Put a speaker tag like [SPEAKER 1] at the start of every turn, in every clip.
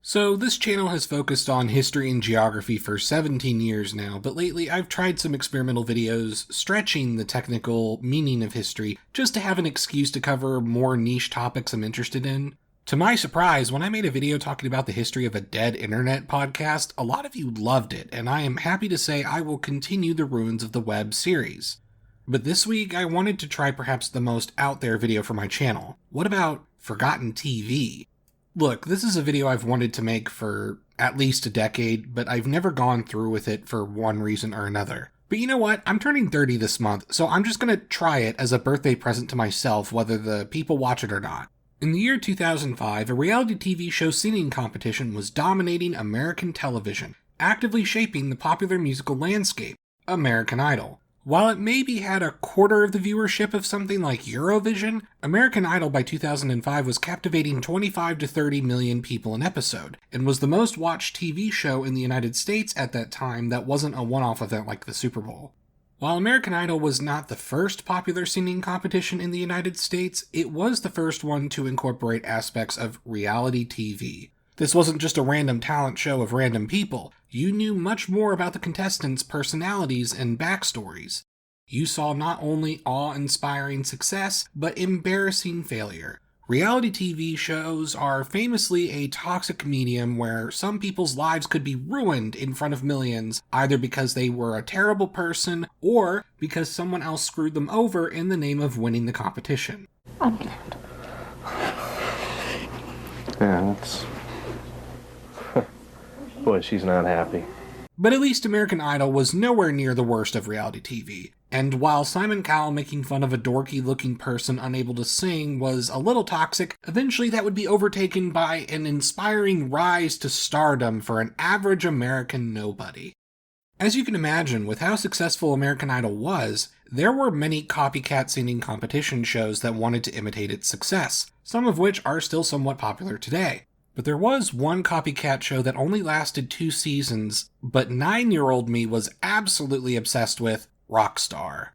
[SPEAKER 1] So this channel has focused on history and geography for 17 years now, but lately I've tried some experimental videos stretching the technical meaning of history just to have an excuse to cover more niche topics I'm interested in. To my surprise, when I made a video talking about the history of a dead internet podcast, a lot of you loved it, and I am happy to say I will continue the Ruins of the Web series. But this week I wanted to try perhaps the most out there video for my channel. What about Forgotten TV? Look, this is a video I've wanted to make for at least a decade, but I've never gone through with it for one reason or another. But you know what? I'm turning 30 this month, so I'm just gonna try it as a birthday present to myself, whether the people watch it or not. In the year 2005, a reality TV show singing competition was dominating American television, actively shaping the popular musical landscape, American Idol. While it maybe had a quarter of the viewership of something like Eurovision, American Idol by 2005 was captivating 25 to 30 million people an episode, and was the most watched TV show in the United States at that time that wasn't a one-off event like the Super Bowl. While American Idol was not the first popular singing competition in the United States, it was the first one to incorporate aspects of reality TV. This wasn't just a random talent show of random people. You knew much more about the contestants' personalities and backstories. You saw not only awe-inspiring success, but embarrassing failure. Reality TV shows are famously a toxic medium where some people's lives could be ruined in front of millions, either because they were a terrible person or because someone else screwed them over in the name of winning the competition.
[SPEAKER 2] Yeah, that's... Boy, she's not happy.
[SPEAKER 1] But at least American Idol was nowhere near the worst of reality TV. And while Simon Cowell making fun of a dorky-looking person unable to sing was a little toxic, eventually that would be overtaken by an inspiring rise to stardom for an average American nobody. As you can imagine, with how successful American Idol was, there were many copycat singing competition shows that wanted to imitate its success, some of which are still somewhat popular today. But there was one copycat show that only lasted 2 seasons, but 9-year-old me was absolutely obsessed with: Rockstar.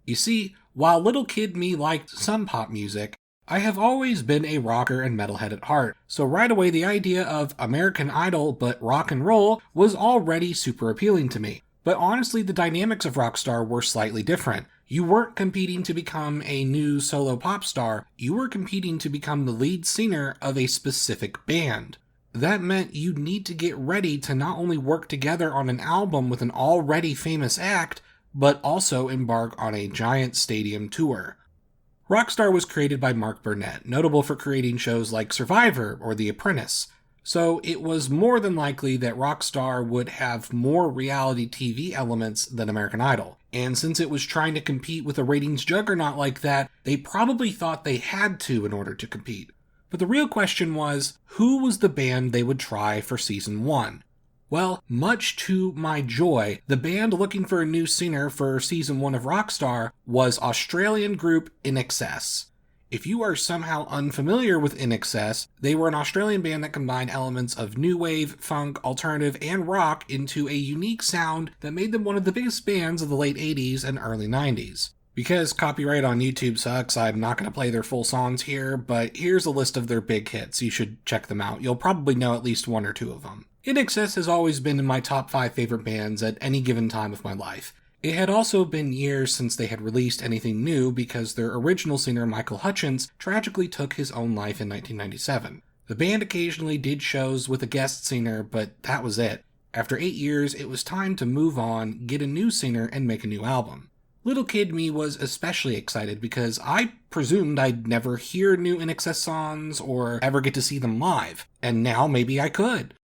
[SPEAKER 1] You see, while little kid me liked some pop music, I have always been a rocker and metalhead at heart, so right away the idea of American Idol but rock and roll was already super appealing to me. But honestly, the dynamics of Rockstar were slightly different. You weren't competing to become a new solo pop star, you were competing to become the lead singer of a specific band. That meant you'd need to get ready to not only work together on an album with an already famous act, but also embark on a giant stadium tour. Rockstar was created by Mark Burnett, notable for creating shows like Survivor or The Apprentice. So it was more than likely that Rockstar would have more reality TV elements than American Idol. And since it was trying to compete with a ratings juggernaut like that, they probably thought they had to in order to compete. But the real question was, who was the band they would try for season 1? Well, much to my joy, the band looking for a new singer for season 1 of Rockstar was Australian group INXS. If you are somehow unfamiliar with INXS, they were an Australian band that combined elements of new wave, funk, alternative, and rock into a unique sound that made them one of the biggest bands of the late 80s and early 90s. Because copyright on YouTube sucks, I'm not going to play their full songs here, but here's a list of their big hits. You should check them out. You'll probably know at least 1 or 2 of them. INXS has always been in my top 5 favorite bands at any given time of my life. It had also been years since they had released anything new because their original singer Michael Hutchence tragically took his own life in 1997. The band occasionally did shows with a guest singer, but that was it. After 8 years, it was time to move on, get a new singer, and make a new album. Little kid me was especially excited because I presumed I'd never hear new INXS songs or ever get to see them live, and now maybe I could.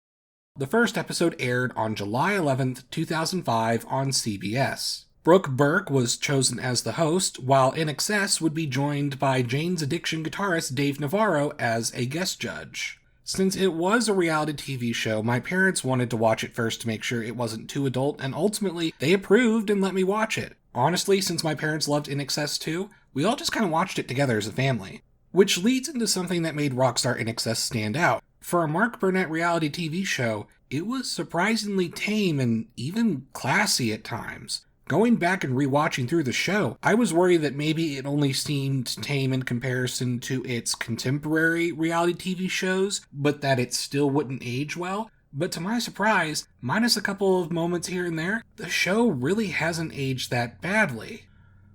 [SPEAKER 1] The first episode aired on July 11th, 2005 on CBS. Brooke Burke was chosen as the host, while INXS would be joined by Jane's Addiction guitarist Dave Navarro as a guest judge. Since it was a reality TV show, my parents wanted to watch it first to make sure it wasn't too adult, and ultimately they approved and let me watch it. Honestly, since my parents loved INXS too, we all just kind of watched it together as a family. Which leads into something that made Rockstar INXS stand out. For a Mark Burnett reality TV show, it was surprisingly tame and even classy at times. Going back and rewatching through the show, I was worried that maybe it only seemed tame in comparison to its contemporary reality TV shows, but that it still wouldn't age well. But to my surprise, minus a couple of moments here and there, the show really hasn't aged that badly.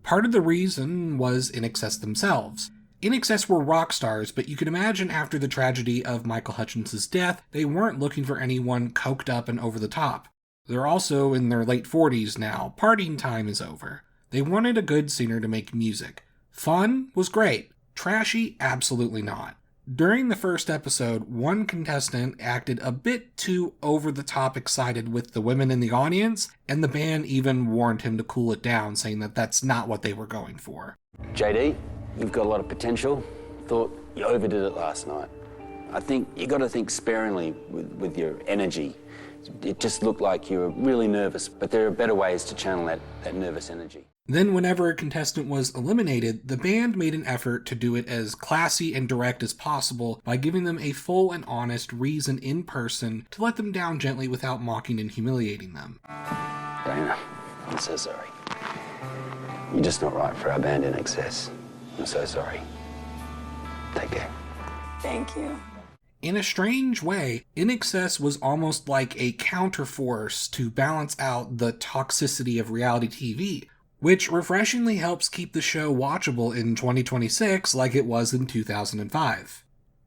[SPEAKER 1] Part of the reason was INXS themselves. INXS were rock stars, but you can imagine after the tragedy of Michael Hutchins' death, they weren't looking for anyone coked up and over the top. They're also in their late 40s now. Partying time is over. They wanted a good singer to make music. Fun was great. Trashy? Absolutely not. During the first episode, one contestant acted a bit too over-the-top excited with the women in the audience, and the band even warned him to cool it down, saying that that's not what they were going for.
[SPEAKER 3] JD, you've got a lot of potential. Thought you overdid it last night. I think you got to think sparingly with your energy. It just looked like you were really nervous, but there are better ways to channel that nervous energy.
[SPEAKER 1] Then whenever a contestant was eliminated, the band made an effort to do it as classy and direct as possible by giving them a full and honest reason in person to let them down gently without mocking and humiliating them.
[SPEAKER 3] Dana, I'm so sorry. You're just not right for our band INXS. I'm so sorry. Take care.
[SPEAKER 4] Thank you.
[SPEAKER 1] In a strange way, INXS was almost like a counterforce to balance out the toxicity of reality TV, which refreshingly helps keep the show watchable in 2026 like it was in 2005.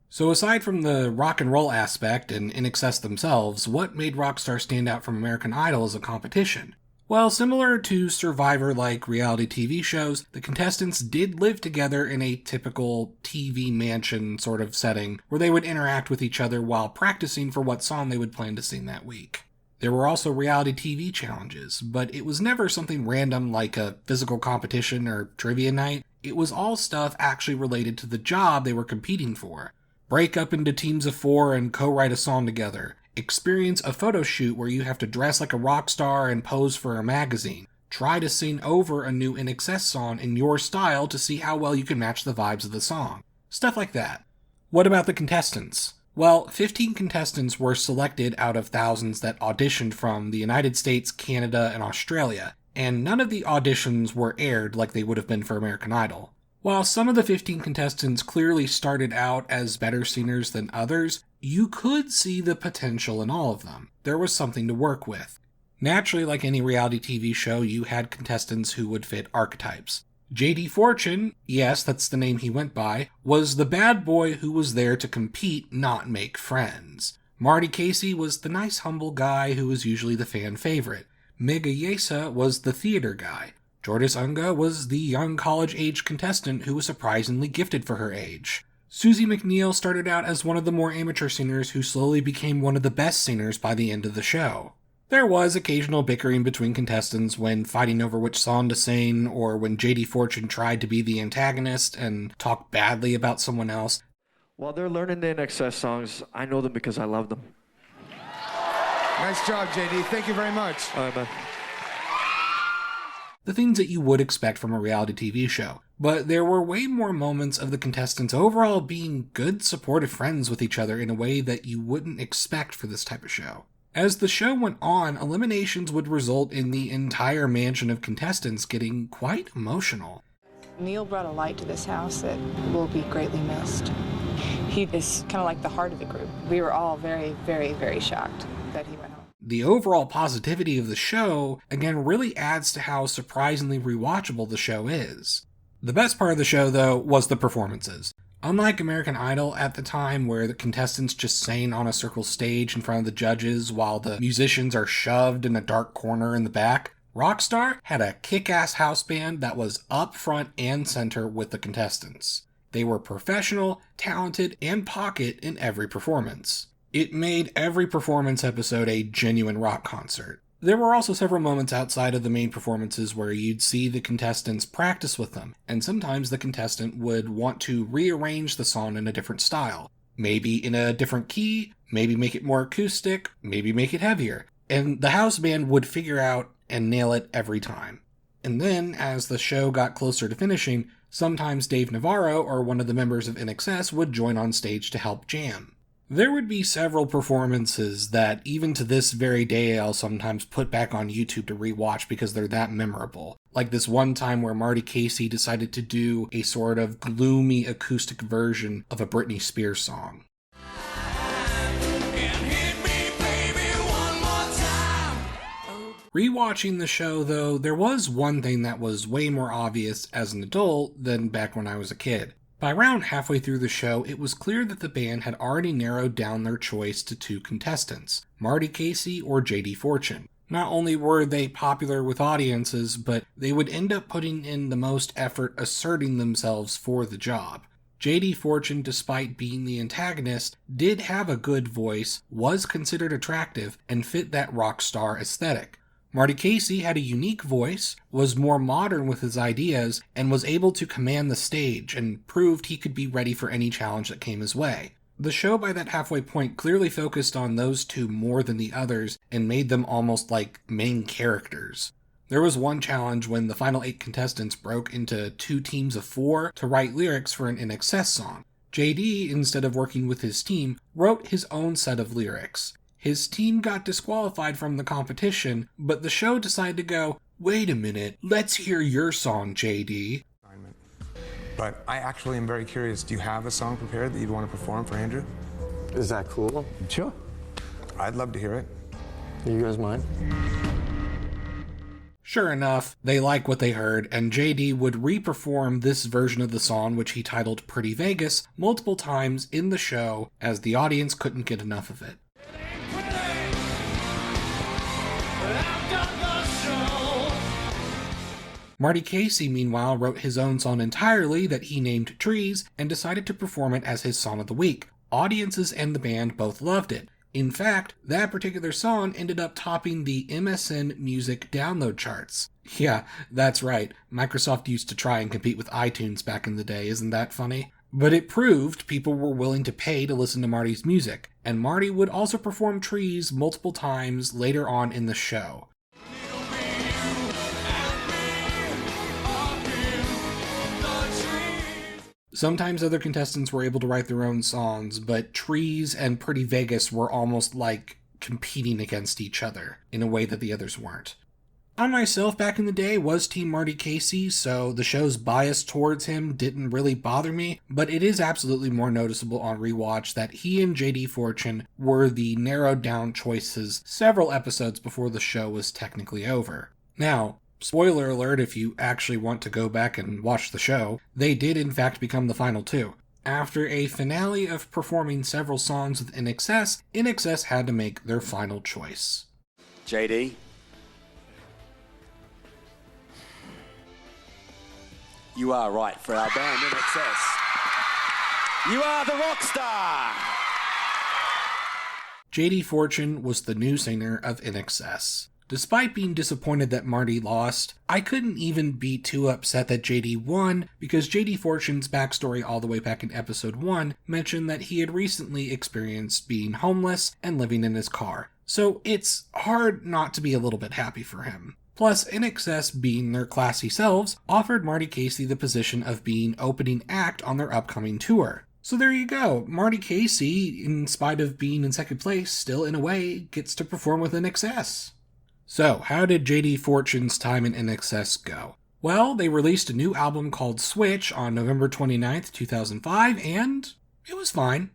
[SPEAKER 1] So aside from the rock and roll aspect and INXS themselves, what made Rockstar stand out from American Idol as a competition? Well, similar to Survivor-like reality TV shows, the contestants did live together in a typical TV mansion sort of setting, where they would interact with each other while practicing for what song they would plan to sing that week. There were also reality TV challenges, but it was never something random like a physical competition or trivia night. It was all stuff actually related to the job they were competing for. Break up into teams of 4 and co-write a song together. Experience a photo shoot where you have to dress like a rock star and pose for a magazine. Try to sing over a new INXS song in your style to see how well you can match the vibes of the song. Stuff like that. What about the contestants? Well, 15 contestants were selected out of thousands that auditioned from the United States, Canada, and Australia, and none of the auditions were aired like they would have been for American Idol. While some of the 15 contestants clearly started out as better singers than others, you could see the potential in all of them. There was something to work with. Naturally, like any reality TV show, you had contestants who would fit archetypes. JD Fortune, yes, that's the name he went by, was the bad boy who was there to compete, not make friends. Marty Casey was the nice, humble guy who was usually the fan favorite. Mega Yesa was the theater guy. Jordis Unga was the young college-age contestant who was surprisingly gifted for her age. Susie McNeil started out as one of the more amateur singers who slowly became one of the best singers by the end of the show. There was occasional bickering between contestants when fighting over which song to sing, or when JD Fortune tried to be the antagonist and talk badly about someone else.
[SPEAKER 5] While they're learning the INXS songs, I know them because I love them.
[SPEAKER 6] Nice job, JD. Thank you very much.
[SPEAKER 5] All right, man.
[SPEAKER 1] The things that you would expect from a reality TV show. But there were way more moments of the contestants overall being good, supportive friends with each other in a way that you wouldn't expect for this type of show. As the show went on, eliminations would result in the entire mansion of contestants getting quite emotional.
[SPEAKER 4] Neil brought a light to this house that will be greatly missed. He is kind of like the heart of the group. We were all very, very, very shocked that he went home.
[SPEAKER 1] The overall positivity of the show, again, really adds to how surprisingly rewatchable the show is. The best part of the show, though, was the performances. Unlike American Idol at the time, where the contestants just sang on a circle stage in front of the judges while the musicians are shoved in a dark corner in the back, Rockstar had a kick-ass house band that was up front and center with the contestants. They were professional, talented, and pocket in every performance. It made every performance episode a genuine rock concert. There were also several moments outside of the main performances where you'd see the contestants practice with them, and sometimes the contestant would want to rearrange the song in a different style. Maybe in a different key, maybe make it more acoustic, maybe make it heavier. And the house band would figure out and nail it every time. And then, as the show got closer to finishing, sometimes Dave Navarro or one of the members of INXS would join on stage to help jam. There would be several performances that, even to this very day, I'll sometimes put back on YouTube to rewatch because they're that memorable. Like this one time where Marty Casey decided to do a sort of gloomy acoustic version of a Britney Spears song. Rewatching the show, though, there was one thing that was way more obvious as an adult than back when I was a kid. By around halfway through the show, it was clear that the band had already narrowed down their choice to two contestants, Marty Casey or JD Fortune. Not only were they popular with audiences, but they would end up putting in the most effort asserting themselves for the job. JD Fortune, despite being the antagonist, did have a good voice, was considered attractive, and fit that rock star aesthetic. Marty Casey had a unique voice, was more modern with his ideas, and was able to command the stage, and proved he could be ready for any challenge that came his way. The show by that halfway point clearly focused on those two more than the others, and made them almost like main characters. There was one challenge when the final 8 contestants broke into 2 teams of 4 to write lyrics for an INXS song. JD, instead of working with his team, wrote his own set of lyrics. His team got disqualified from the competition, but the show decided to go, wait a minute, let's hear your song, JD.
[SPEAKER 7] But I actually am very curious, do you have a song prepared that you'd want to perform for Andrew?
[SPEAKER 8] Is that cool?
[SPEAKER 7] Sure. I'd love to hear it.
[SPEAKER 8] You guys mind?
[SPEAKER 1] Sure enough, they like what they heard, and JD would re-perform this version of the song, which he titled Pretty Vegas, multiple times in the show, as the audience couldn't get enough of it. Marty Casey, meanwhile, wrote his own song entirely that he named Trees and decided to perform it as his song of the week. Audiences and the band both loved it. In fact, that particular song ended up topping the MSN Music download charts. Yeah, that's right. Microsoft used to try and compete with iTunes back in the day, isn't that funny? But it proved people were willing to pay to listen to Marty's music, and Marty would also perform Trees multiple times later on in the show. Sometimes other contestants were able to write their own songs, but Trees and Pretty Vegas were almost like competing against each other in a way that the others weren't. I myself back in the day was Team Marty Casey, so the show's bias towards him didn't really bother me, but it is absolutely more noticeable on rewatch that he and JD Fortune were the narrowed down choices several episodes before the show was technically over. Now, spoiler alert if you actually want to go back and watch the show, they did in fact become the final 2. After a finale of performing several songs with INXS, INXS had to make their final choice.
[SPEAKER 3] JD? You are right for our band, INXS. You are the rock star!
[SPEAKER 1] JD Fortune was the new singer of INXS. Despite being disappointed that Marty lost, I couldn't even be too upset that JD won because JD Fortune's backstory all the way back in episode 1 mentioned that he had recently experienced being homeless and living in his car. So it's hard not to be a little bit happy for him. Plus, INXS, being their classy selves, offered Marty Casey the position of being opening act on their upcoming tour. So there you go, Marty Casey, in spite of being in second place, still in a way gets to perform with INXS. So, how did JD Fortune's time in INXS go? Well, they released a new album called Switch on November 29th, 2005, and it was fine.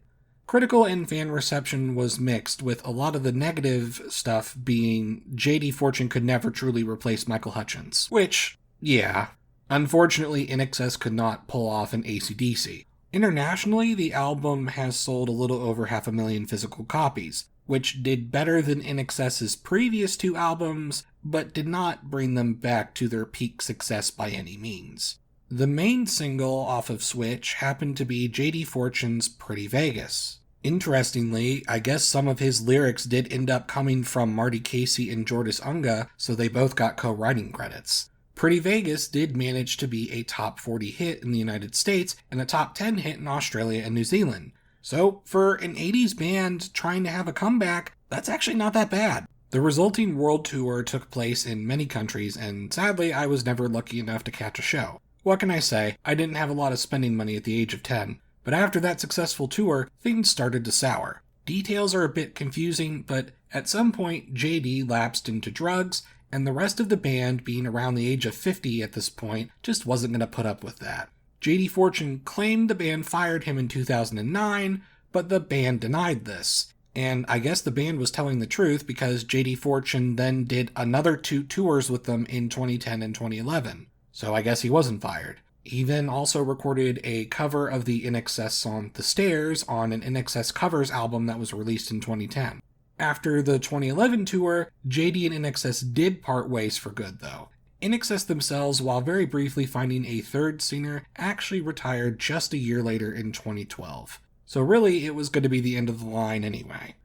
[SPEAKER 1] Critical and fan reception was mixed, with a lot of the negative stuff being JD Fortune could never truly replace Michael Hutchence. Which, yeah. Unfortunately, INXS could not pull off an AC/DC. Internationally, the album has sold a little over 500,000 physical copies, which did better than INXS's previous 2 albums, but did not bring them back to their peak success by any means. The main single off of Switch happened to be JD Fortune's Pretty Vegas. Interestingly, I guess some of his lyrics did end up coming from Marty Casey and Jordis Unga, so they both got co-writing credits. Pretty Vegas did manage to be a top 40 hit in the United States and a top 10 hit in Australia and New Zealand. So, for an 80s band trying to have a comeback, that's actually not that bad. The resulting world tour took place in many countries, and sadly, I was never lucky enough to catch a show. What can I say? I didn't have a lot of spending money at the age of 10. But after that successful tour, things started to sour. Details are a bit confusing, but at some point JD lapsed into drugs, and the rest of the band, being around the age of 50 at this point, just wasn't going to put up with that. JD Fortune claimed the band fired him in 2009, but the band denied this. And I guess the band was telling the truth because JD Fortune then did another 2 tours with them in 2010 and 2011. So I guess he wasn't fired. He then also recorded a cover of the INXS song The Stairs on an INXS covers album that was released in 2010. After the 2011 tour, JD and INXS did part ways for good though. INXS themselves, while very briefly finding a third singer, actually retired just a year later in 2012. So really, it was going to be the end of the line anyway.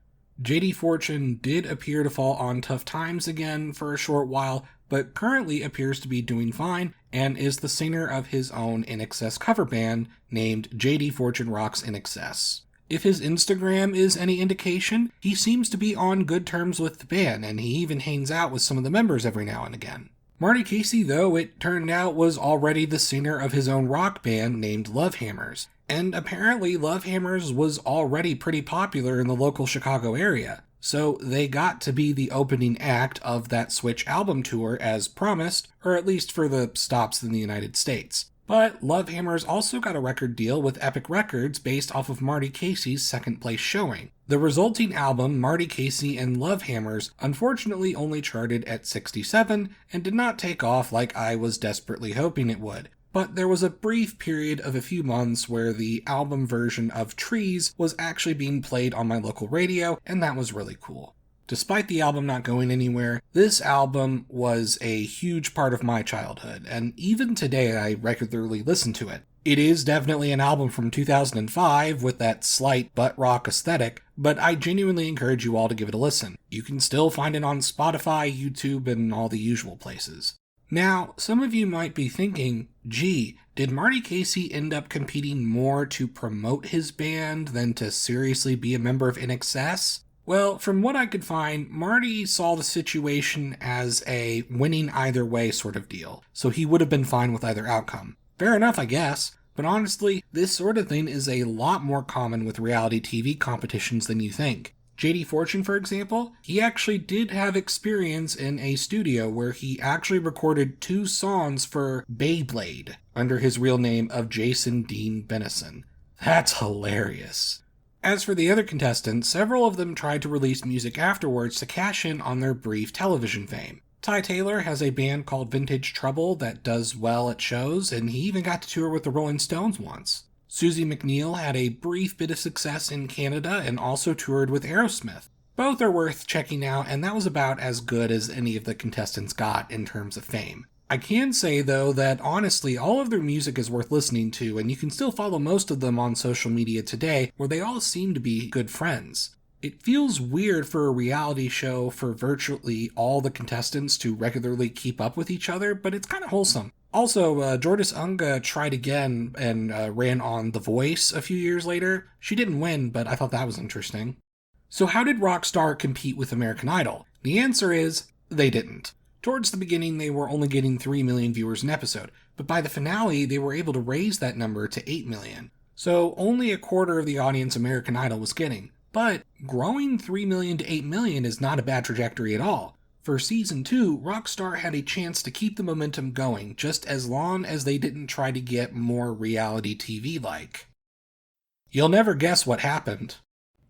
[SPEAKER 1] JD Fortune did appear to fall on tough times again for a short while, but currently appears to be doing fine and is the singer of his own INXS cover band named JD Fortune Rocks INXS. If his Instagram is any indication, he seems to be on good terms with the band, and he even hangs out with some of the members every now and again. Marty Casey, though, it turned out was already the singer of his own rock band named Love Hammers, and apparently Love Hammers was already pretty popular in the local Chicago area, so they got to be the opening act of that Switch album tour as promised, or at least for the stops in the United States. But Love Hammers also got a record deal with Epic Records based off of Marty Casey's second place showing. The resulting album, Marty Casey and Love Hammers, unfortunately only charted at 67 and did not take off like I was desperately hoping it would. But there was a brief period of a few months where the album version of Trees was actually being played on my local radio, and that was really cool. Despite the album not going anywhere, this album was a huge part of my childhood, and even today I regularly listen to it. It is definitely an album from 2005 with that slight butt rock aesthetic, but I genuinely encourage you all to give it a listen. You can still find it on Spotify, YouTube, and all the usual places. Now, some of you might be thinking, gee, did Marty Casey end up competing more to promote his band than to seriously be a member of INXS? Well, from what I could find, Marty saw the situation as a winning either way sort of deal, so he would have been fine with either outcome. Fair enough, I guess, but honestly, this sort of thing is a lot more common with reality TV competitions than you think. JD Fortune, for example, he actually did have experience in a studio where he actually recorded 2 songs for Beyblade under his real name of Jason Dean Bennison. That's hilarious. As for the other contestants, several of them tried to release music afterwards to cash in on their brief television fame. Ty Taylor has a band called Vintage Trouble that does well at shows, and he even got to tour with the Rolling Stones once. Susie McNeil had a brief bit of success in Canada and also toured with Aerosmith. Both are worth checking out, and that was about as good as any of the contestants got in terms of fame. I can say, though, that honestly, all of their music is worth listening to, and you can still follow most of them on social media today, where they all seem to be good friends. It feels weird for a reality show for virtually all the contestants to regularly keep up with each other, but it's kind of wholesome. Also, Jordis Unga tried again and ran on The Voice a few years later. She didn't win, but I thought that was interesting. So how did Rockstar compete with American Idol? The answer is, they didn't. Towards the beginning, they were only getting 3 million viewers an episode, but by the finale, they were able to raise that number to 8 million. So only a quarter of the audience American Idol was getting. But growing 3 million to 8 million is not a bad trajectory at all. For Season 2, Rockstar had a chance to keep the momentum going, just as long as they didn't try to get more reality TV-like. You'll never guess what happened.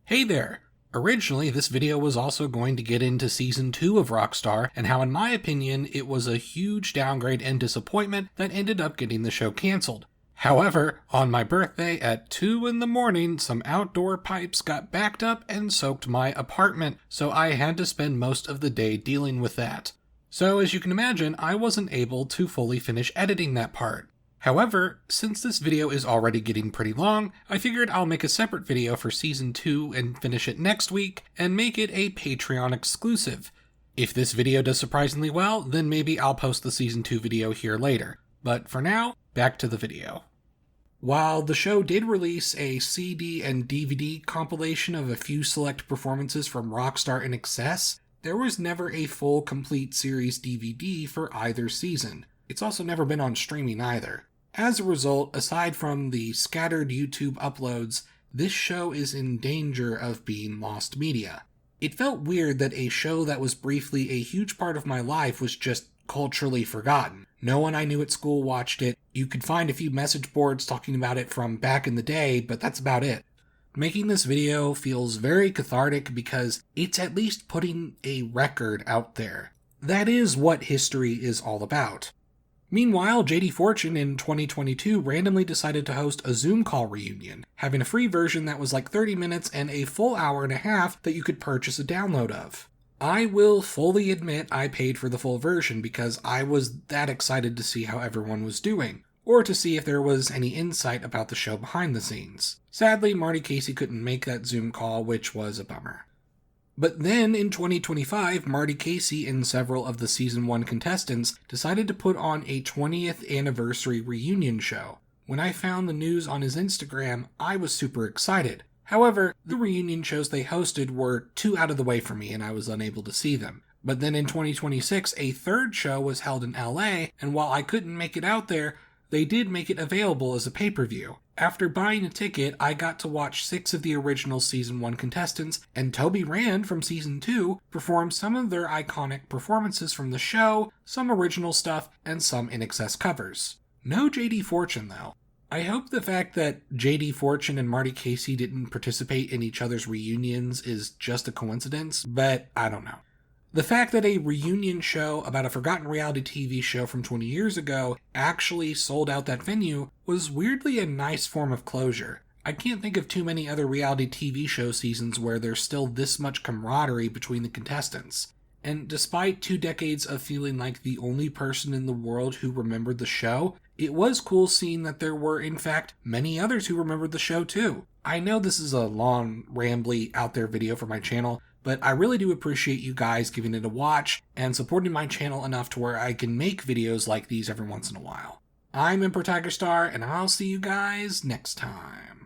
[SPEAKER 1] Hey there! Originally, this video was also going to get into Season 2 of Rockstar, and how in my opinion, it was a huge downgrade and disappointment that ended up getting the show cancelled. However, on my birthday at 2 in the morning, some outdoor pipes got backed up and soaked my apartment, so I had to spend most of the day dealing with that. So as you can imagine, I wasn't able to fully finish editing that part. However, since this video is already getting pretty long, I figured I'll make a separate video for Season 2 and finish it next week, and make it a Patreon exclusive. If this video does surprisingly well, then maybe I'll post the Season 2 video here later. But for now, back to the video. While the show did release a CD and DVD compilation of a few select performances from Rockstar INXS, there was never a full complete series DVD for either season. It's also never been on streaming either. As a result, aside from the scattered YouTube uploads, this show is in danger of being lost media. It felt weird that a show that was briefly a huge part of my life was just culturally forgotten. No one I knew at school watched it. You could find a few message boards talking about it from back in the day, but that's about it. Making this video feels very cathartic because it's at least putting a record out there. That is what history is all about. Meanwhile, JD Fortune in 2022 randomly decided to host a Zoom call reunion, having a free version that was like 30 minutes and a full hour and a half that you could purchase a download of. I will fully admit I paid for the full version because I was that excited to see how everyone was doing, or to see if there was any insight about the show behind the scenes. Sadly, Marty Casey couldn't make that Zoom call, which was a bummer. But then, in 2025, Marty Casey and several of the Season 1 contestants decided to put on a 20th anniversary reunion show. When I found the news on his Instagram, I was super excited. However, the reunion shows they hosted were too out of the way for me and I was unable to see them. But then in 2026, a third show was held in LA, and while I couldn't make it out there, they did make it available as a pay-per-view. After buying a ticket, I got to watch 6 of the original Season 1 contestants, and Toby Rand from Season 2 performed some of their iconic performances from the show, some original stuff, and some INXS covers. No JD Fortune, though. I hope the fact that JD Fortune and Marty Casey didn't participate in each other's reunions is just a coincidence, but I don't know. The fact that a reunion show about a forgotten reality TV show from 20 years ago actually sold out that venue was weirdly a nice form of closure. I can't think of too many other reality TV show seasons where there's still this much camaraderie between the contestants. And despite 2 decades of feeling like the only person in the world who remembered the show, it was cool seeing that there were, in fact, many others who remembered the show too. I know this is a long, rambly, out there video for my channel, but I really do appreciate you guys giving it a watch and supporting my channel enough to where I can make videos like these every once in a while. I'm Emperor Tiger Star, and I'll see you guys next time.